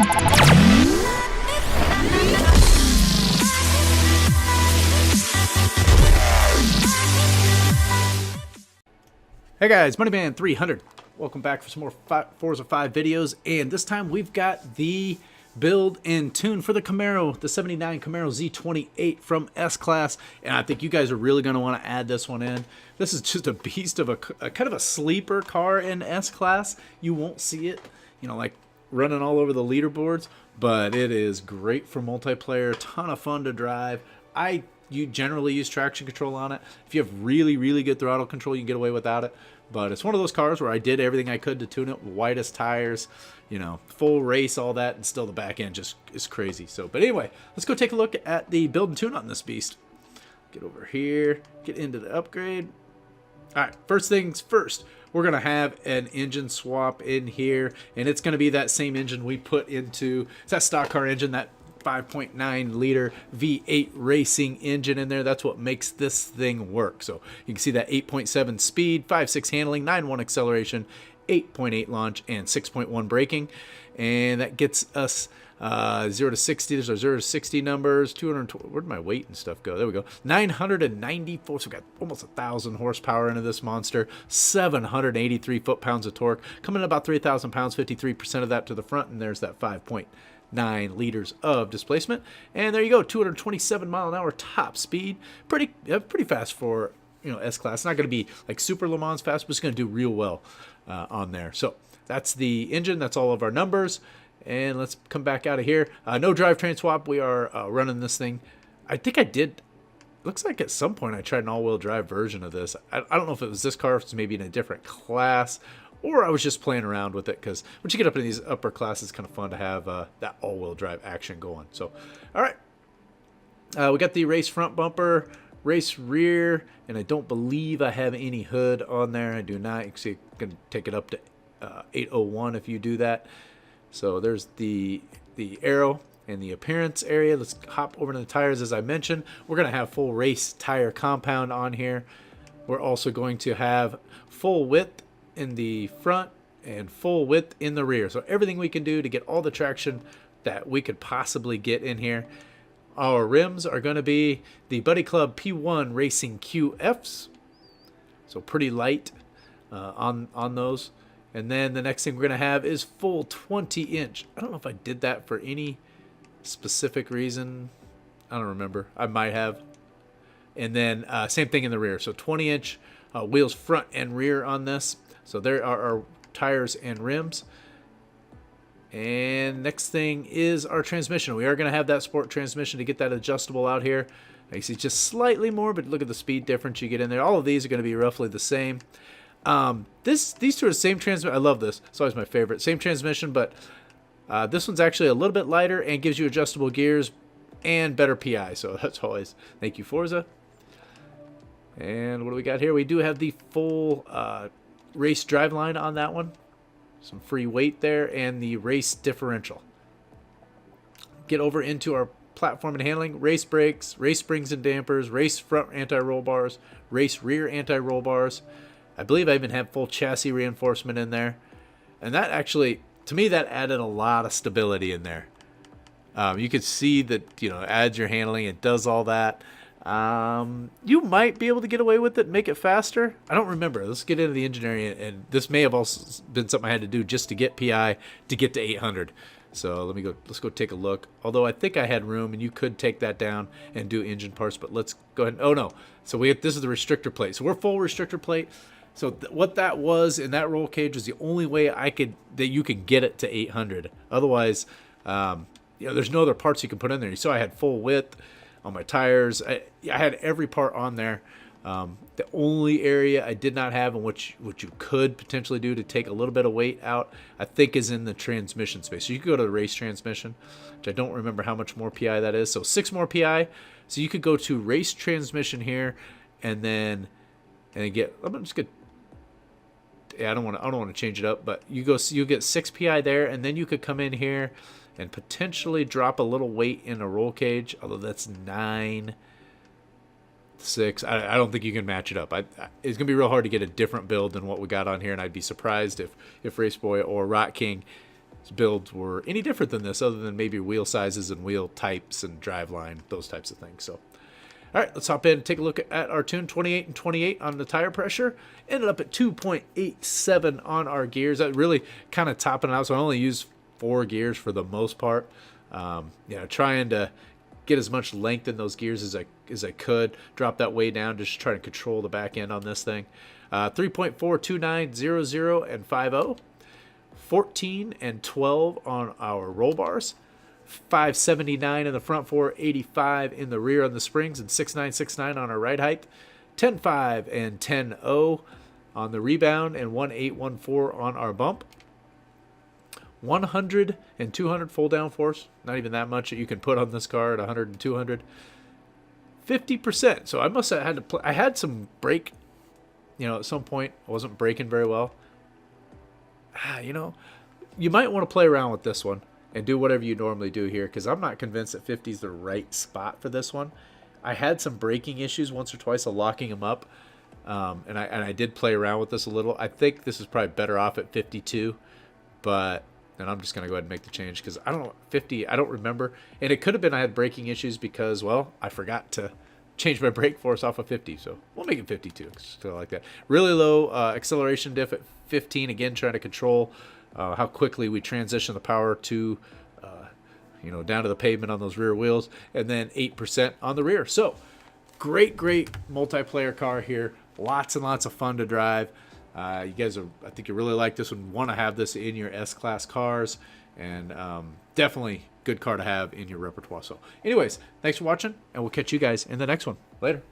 Hey guys, Moneyman300. Welcome back for some more Forza 5 videos, and this time we've got the build and tune for the Camaro, the 79 Camaro Z28 from S-Class, and I think you guys are really going to want to add this one in. This is just a beast of a kind of a sleeper car in S-Class. You won't see it, you know, like running all over the leaderboards, but it is great for multiplayer, ton of fun to drive. You generally use traction control on it. If you have really, really good throttle control, you can get away without it. But it's one of those cars where I did everything I could to tune it. Widest tires, you know, full race, all that, and still the back end just is crazy. So, but anyway, let's go take a look at the build and tune on this beast. Get over here, get into the upgrade. All right, first things first, we're going to have an engine swap in here, and it's going to be that same engine we put into, it's that stock car engine, that 5.9 liter V8 racing engine in there. That's what makes this thing work. So you can see that 8.7 speed, 5.6 handling, 9.1 acceleration, 8.8 launch, and 6.1 braking. And that gets us 0 to 60. There's our 0 to 60 numbers. 220. Where'd my weight and stuff go? There we go. 994. So we got almost 1,000 horsepower into this monster. 783 foot-pounds of torque. Coming in about 3,000 pounds. 53% of that to the front. And there's that 5.9 liters of displacement, and there you go. 227 mile an hour top speed. Pretty fast for, you know, S-Class. Not going to be like super Le Mans fast, but it's going to do real well on there. So that's the engine. That's all of our numbers. And let's come back out of here. No drivetrain swap. We are running this thing. I think I did. Looks like at some point I tried an all-wheel drive version of this. I don't know if it was this car, if it's maybe in a different class, or I was just playing around with it, because once you get up in these upper classes, it's kind of fun to have that all-wheel drive action going. So, all right. We got the race front bumper, race rear, and I don't believe I have any hood on there. I do not. You can see you can take it up to 801 if you do that. So there's the arrow and the appearance area. Let's hop over to the tires. As I mentioned, we're going to have full race tire compound on here. We're also going to have full width in the front and full width in the rear. So everything we can do to get all the traction that we could possibly get in here. Our rims are going to be the Buddy Club P1 Racing QFs. So pretty light on those. And then the next thing we're going to have is full 20-inch. I don't know if I did that for any specific reason. I don't remember. I might have. And then same thing in the rear. So 20-inch wheels front and rear on this. So there are our tires and rims. And next thing is our transmission. We are going to have that sport transmission to get that adjustable out here. You see just slightly more, but look at the speed difference you get in there. All of these are going to be roughly the same. These two are the same transmission. I love this. It's always my favorite. Same transmission, but this one's actually a little bit lighter and gives you adjustable gears and better PI. So that's always, thank you, Forza. And what do we got here? We do have the full race driveline on that one. Some free weight there, and the race differential. Get over into our platform and handling. Race brakes, race springs and dampers, race front anti-roll bars, race rear anti-roll bars. I believe I even have full chassis reinforcement in there. And that actually, to me, that added a lot of stability in there. You could see that, you know, adds your handling. It does all that. You might be able to get away with it and make it faster. I don't remember. Let's get into the engineering, and this may have also been something I had to do just to get PI to get to 800. So let's go take a look. Although I think I had room, and you could take that down and do engine parts, but let's go ahead. Oh no. So this is the restrictor plate. So we're full restrictor plate. So what that was in that roll cage was the only way that you can get it to 800. Otherwise, you know, there's no other parts you can put in there. You saw I had full width on my tires. I had every part on there. The only area I did not have, and what you could potentially do to take a little bit of weight out, I think, is in the transmission space. So you could go to the race transmission, which I don't remember how much more PI that is. So 6 more PI. So you could go to race transmission here, and then get. I'm just gonna. Yeah, I don't want to change it up, but you get 6 PI there, and then you could come in here and potentially drop a little weight in a roll cage, although that's 9, 6. I don't think you can match it up. It's gonna be real hard to get a different build than what we got on here, and I'd be surprised if Raceboy or Rock King builds were any different than this, other than maybe wheel sizes and wheel types and driveline, those types of things. So, all right, let's hop in and take a look at our tune. 28 and 28 on the tire pressure. Ended up at 2.87 on our gears. That really kind of topping it out. So I only use 4 gears for the most part. Trying to get as much length in those gears as I could. Drop that way down, just trying to control the back end on this thing. 3.4, 29, 00, and 50. 14 and 12 on our roll bars. 579 in the front, 485 in the rear on the springs, and 6969 on our ride height. 10.5 and 10.0 on the rebound, and 1814 on our bump. 100 and 200 full downforce. Not even that much that you can put on this car at 100 and 200. 50%. So I must have had to play. I had some brake. At some point I wasn't braking very well. You might want to play around with this one and do whatever you normally do here, because I'm not convinced that 50 is the right spot for this one. I had some braking issues once or twice of locking them up, and I did play around with this a little. I think this is probably better off at 52, and I'm just going to go ahead and make the change, because I don't know, 50, I don't remember. And it could have been I had braking issues because, well, I forgot to change my brake force off of 50. So we'll make it 52, still like that. Really low acceleration diff at 15. Again, trying to control how quickly we transition the power to, down to the pavement on those rear wheels. And then 8% on the rear. So great multiplayer car here. Lots and lots of fun to drive. You guys I think you really like this one. Want to have this in your S-Class cars, and definitely good car to have in your repertoire. So anyways, thanks for watching, and we'll catch you guys in the next one. Later.